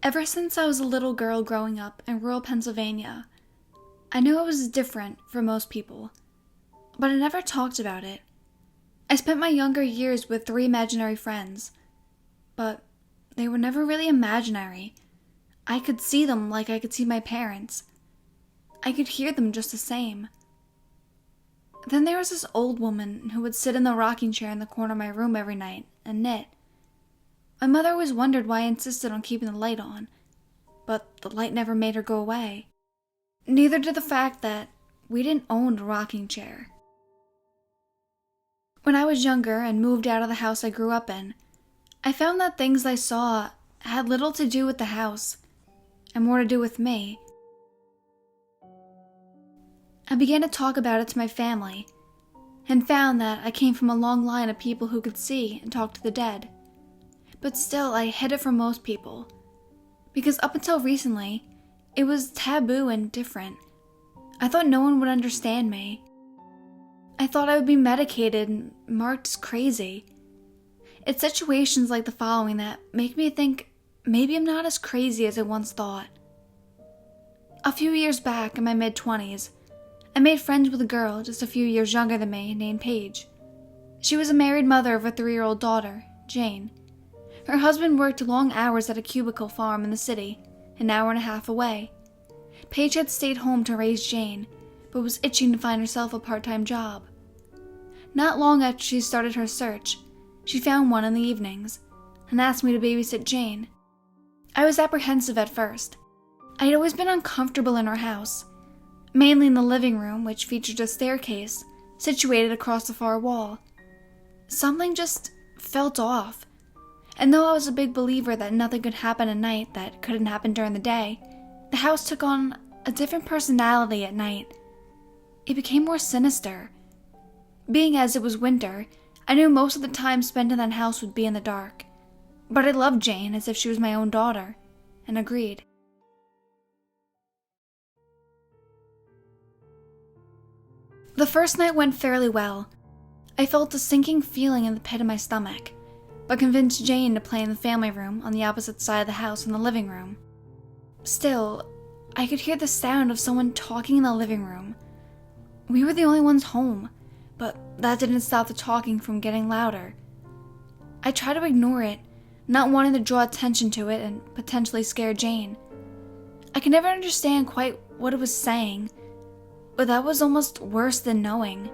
Ever since I was a little girl growing up in rural Pennsylvania, I knew I was different from most people, but I never talked about it. I spent my younger years with 3 imaginary friends, but they were never really imaginary. I could see them like I could see my parents. I could hear them just the same. Then there was this old woman who would sit in the rocking chair in the corner of my room every night and knit. My mother always wondered why I insisted on keeping the light on, but the light never made her go away. Neither did the fact that we didn't own a rocking chair. When I was younger and moved out of the house I grew up in, I found that things I saw had little to do with the house and more to do with me. I began to talk about it to my family and found that I came from a long line of people who could see and talk to the dead. But still, I hid it from most people, because up until recently, it was taboo and different. I thought no one would understand me. I thought I would be medicated and marked as crazy. It's situations like the following that make me think maybe I'm not as crazy as I once thought. A few years back, in my mid-20s, I made friends with a girl just a few years younger than me named Paige. She was a married mother of a 3-year-old daughter, Jane. Her husband worked long hours at a cubicle farm in the city, an hour and a half away. Paige had stayed home to raise Jane, but was itching to find herself a part-time job. Not long after she started her search, she found one in the evenings, and asked me to babysit Jane. I was apprehensive at first. I had always been uncomfortable in her house, mainly in the living room, which featured a staircase situated across the far wall. Something just felt off. And though I was a big believer that nothing could happen at night that couldn't happen during the day, the house took on a different personality at night. It became more sinister. Being as it was winter, I knew most of the time spent in that house would be in the dark. But I loved Jane as if she was my own daughter, and agreed. The first night went fairly well. I felt a sinking feeling in the pit of my stomach, but convinced Jane to play in the family room on the opposite side of the house in the living room. Still, I could hear the sound of someone talking in the living room. We were the only ones home, but that didn't stop the talking from getting louder. I tried to ignore it, not wanting to draw attention to it and potentially scare Jane. I could never understand quite what it was saying, but that was almost worse than knowing.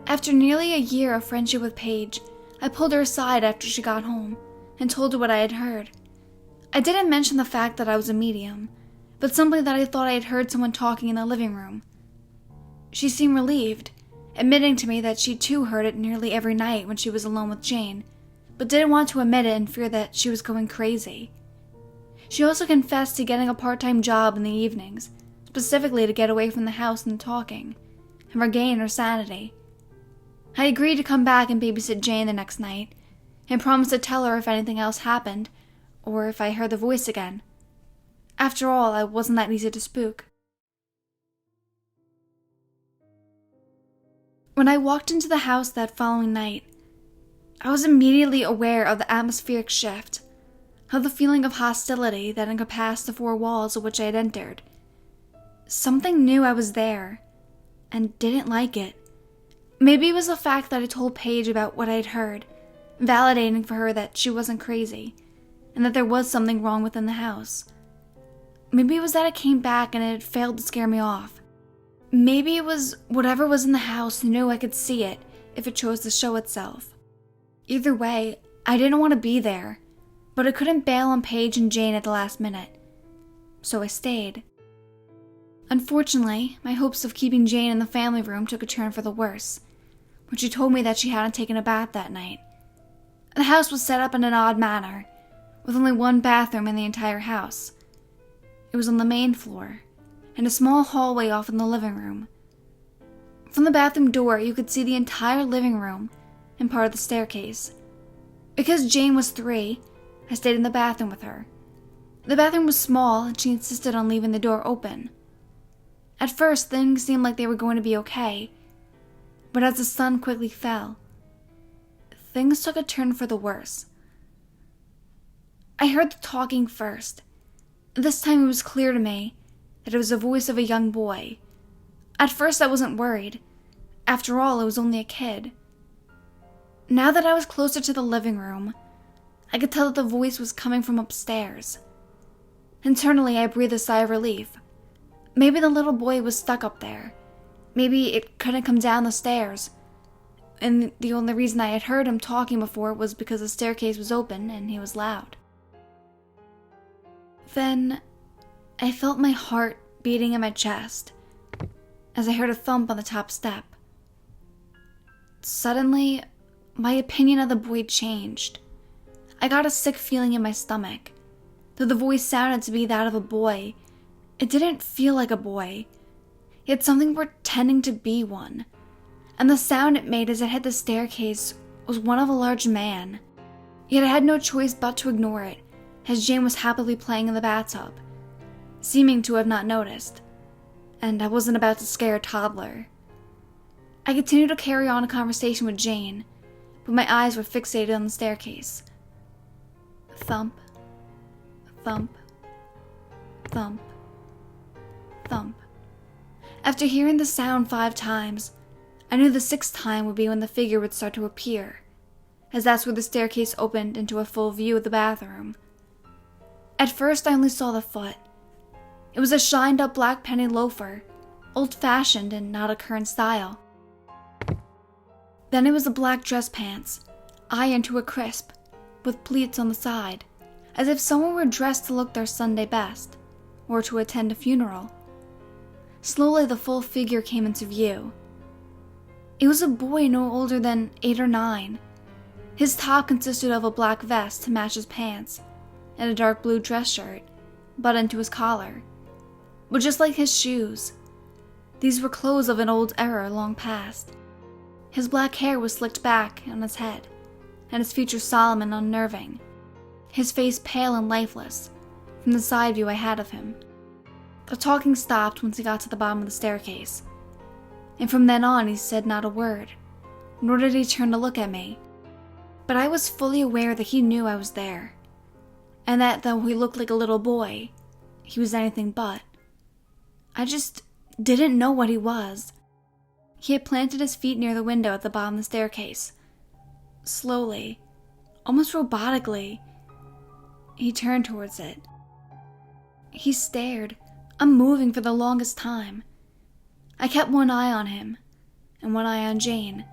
After nearly a year of friendship with Paige, I pulled her aside after she got home and told her what I had heard. I didn't mention the fact that I was a medium, but simply that I thought I had heard someone talking in the living room. She seemed relieved, admitting to me that she too heard it nearly every night when she was alone with Jane, but didn't want to admit it in fear that she was going crazy. She also confessed to getting a part-time job in the evenings, specifically to get away from the house and the talking, and regain her sanity. I agreed to come back and babysit Jane the next night, and promised to tell her if anything else happened, or if I heard the voice again. After all, I wasn't that easy to spook. When I walked into the house that following night, I was immediately aware of the atmospheric shift, of the feeling of hostility that encompassed the 4 walls of which I had entered. Something knew I was there, and didn't like it. Maybe it was the fact that I told Paige about what I had heard, validating for her that she wasn't crazy, and that there was something wrong within the house. Maybe it was that I came back and it had failed to scare me off. Maybe it was whatever was in the house knew I could see it if it chose to show itself. Either way, I didn't want to be there, but I couldn't bail on Paige and Jane at the last minute, so I stayed. Unfortunately, my hopes of keeping Jane in the family room took a turn for the worse, when she told me that she hadn't taken a bath that night. The house was set up in an odd manner, with only 1 bathroom in the entire house. It was on the main floor, and a small hallway off in the living room. From the bathroom door, you could see the entire living room and part of the staircase. Because Jane was 3, I stayed in the bathroom with her. The bathroom was small, and she insisted on leaving the door open. At first, things seemed like they were going to be okay, but as the sun quickly fell, things took a turn for the worse. I heard the talking first. This time it was clear to me that it was the voice of a young boy. At first I wasn't worried. After all, it was only a kid. Now that I was closer to the living room, I could tell that the voice was coming from upstairs. Internally, I breathed a sigh of relief. Maybe the little boy was stuck up there. Maybe it couldn't come down the stairs. And the only reason I had heard him talking before was because the staircase was open and he was loud. Then, I felt my heart beating in my chest as I heard a thump on the top step. Suddenly, my opinion of the boy changed. I got a sick feeling in my stomach. Though the voice sounded to be that of a boy, it didn't feel like a boy. Yet something pretending to be one. And the sound it made as it hit the staircase was one of a large man. Yet I had no choice but to ignore it, as Jane was happily playing in the bathtub, seeming to have not noticed. And I wasn't about to scare a toddler. I continued to carry on a conversation with Jane, but my eyes were fixated on the staircase. Thump, thump, thump, thump. After hearing the sound 5 times, I knew the 6th time would be when the figure would start to appear, as that's where the staircase opened into a full view of the bathroom. At first, I only saw the foot. It was a shined-up black penny loafer, old-fashioned and not a current style. Then it was the black dress pants, ironed to a crisp, with pleats on the side, as if someone were dressed to look their Sunday best, or to attend a funeral. Slowly the full figure came into view. It was a boy no older than 8 or 9. His top consisted of a black vest to match his pants, and a dark blue dress shirt, buttoned to his collar. But just like his shoes, these were clothes of an old era long past. His black hair was slicked back on his head, and his features solemn and unnerving, his face pale and lifeless, from the side view I had of him. The talking stopped once he got to the bottom of the staircase, and from then on he said not a word, nor did he turn to look at me. But I was fully aware that he knew I was there, and that though he looked like a little boy, he was anything but. I just didn't know what he was. He had planted his feet near the window at the bottom of the staircase. Slowly, almost robotically, he turned towards it. He stared, unmoving for the longest time. I kept one eye on him, and one eye on Jane,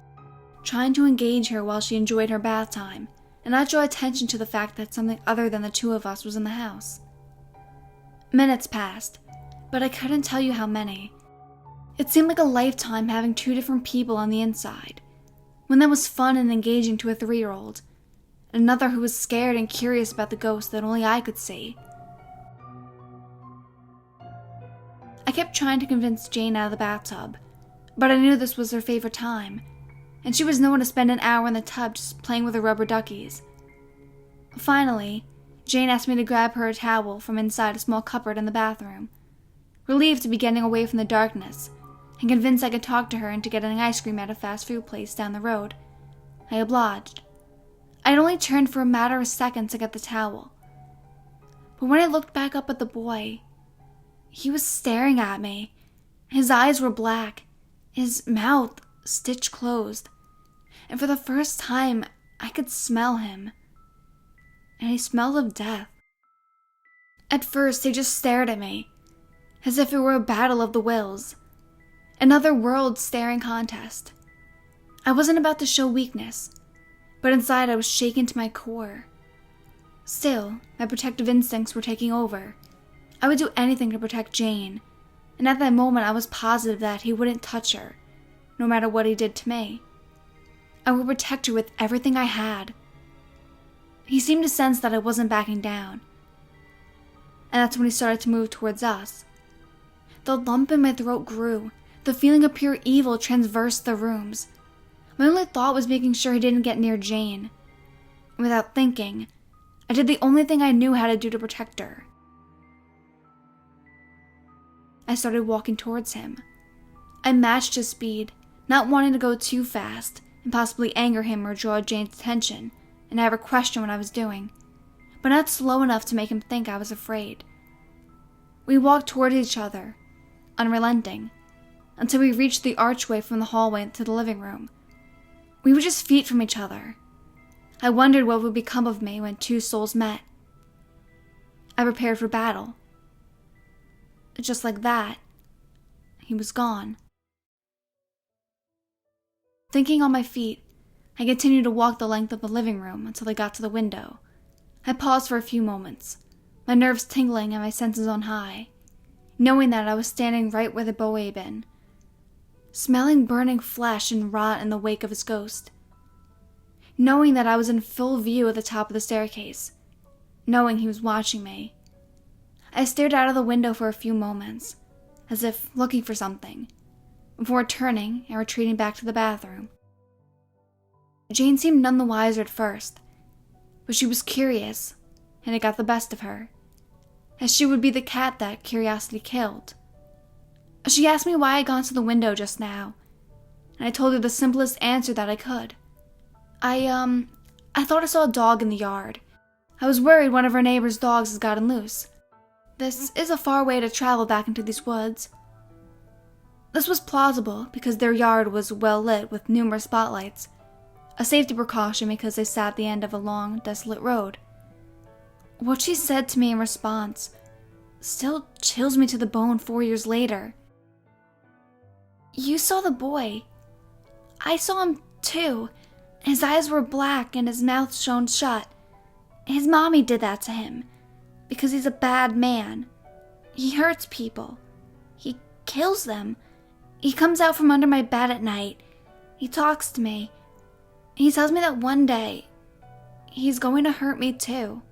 trying to engage her while she enjoyed her bath time, and not draw attention to the fact that something other than the 2 of us was in the house. Minutes passed, but I couldn't tell you how many. It seemed like a lifetime having 2 different people on the inside. One that was fun and engaging to a 3-year-old, and another who was scared and curious about the ghost that only I could see. I kept trying to convince Jane out of the bathtub, but I knew this was her favorite time, and she was known to spend an hour in the tub just playing with her rubber duckies. Finally, Jane asked me to grab her a towel from inside a small cupboard in the bathroom. Relieved to be getting away from the darkness, and convinced I could talk to her into getting ice cream at a fast food place down the road, I obliged. I had only turned for a matter of seconds to get the towel. But when I looked back up at the boy, he was staring at me. His eyes were black, his mouth stitched closed, and for the first time I could smell him. And he smelled of death. At first he just stared at me, as if it were a battle of the wills. Another world-staring contest. I wasn't about to show weakness, but inside I was shaken to my core. Still, my protective instincts were taking over. I would do anything to protect Jane, and at that moment I was positive that he wouldn't touch her, no matter what he did to me. I would protect her with everything I had. He seemed to sense that I wasn't backing down, and that's when he started to move towards us. The lump in my throat grew. The feeling of pure evil traversed the rooms. My only thought was making sure he didn't get near Jane. Without thinking, I did the only thing I knew how to do to protect her. I started walking towards him. I matched his speed, not wanting to go too fast and possibly anger him or draw Jane's attention and have her question what I was doing. but not slow enough to make him think I was afraid. We walked toward each other, unrelenting, until we reached the archway from the hallway to the living room. We were just feet from each other. I wondered what would become of me when two souls met. I prepared for battle. Just like that, he was gone. Thinking on my feet, I continued to walk the length of the living room until I got to the window. I paused for a few moments, my nerves tingling and my senses on high, knowing that I was standing right where the boy had been, smelling burning flesh and rot in the wake of his ghost, knowing that I was in full view at the top of the staircase, knowing he was watching me. I stared out of the window for a few moments, as if looking for something, before turning and retreating back to the bathroom. Jane seemed none the wiser at first, but she was curious, and it got the best of her, as she would be the cat that curiosity killed. She asked me why I had gone to the window just now, and I told her the simplest answer that I could. I thought I saw a dog in the yard. I was worried one of our neighbor's dogs has gotten loose. This is a far way to travel back into these woods. This was plausible because their yard was well lit with numerous spotlights, a safety precaution because they sat at the end of a long, desolate road. What she said to me in response still chills me to the bone 4 years later. You saw the boy. I saw him too. His eyes were black and his mouth shone shut. His mommy did that to him because he's a bad man. He hurts people. He kills them. He comes out from under my bed at night. He talks to me. He tells me that one day he's going to hurt me too.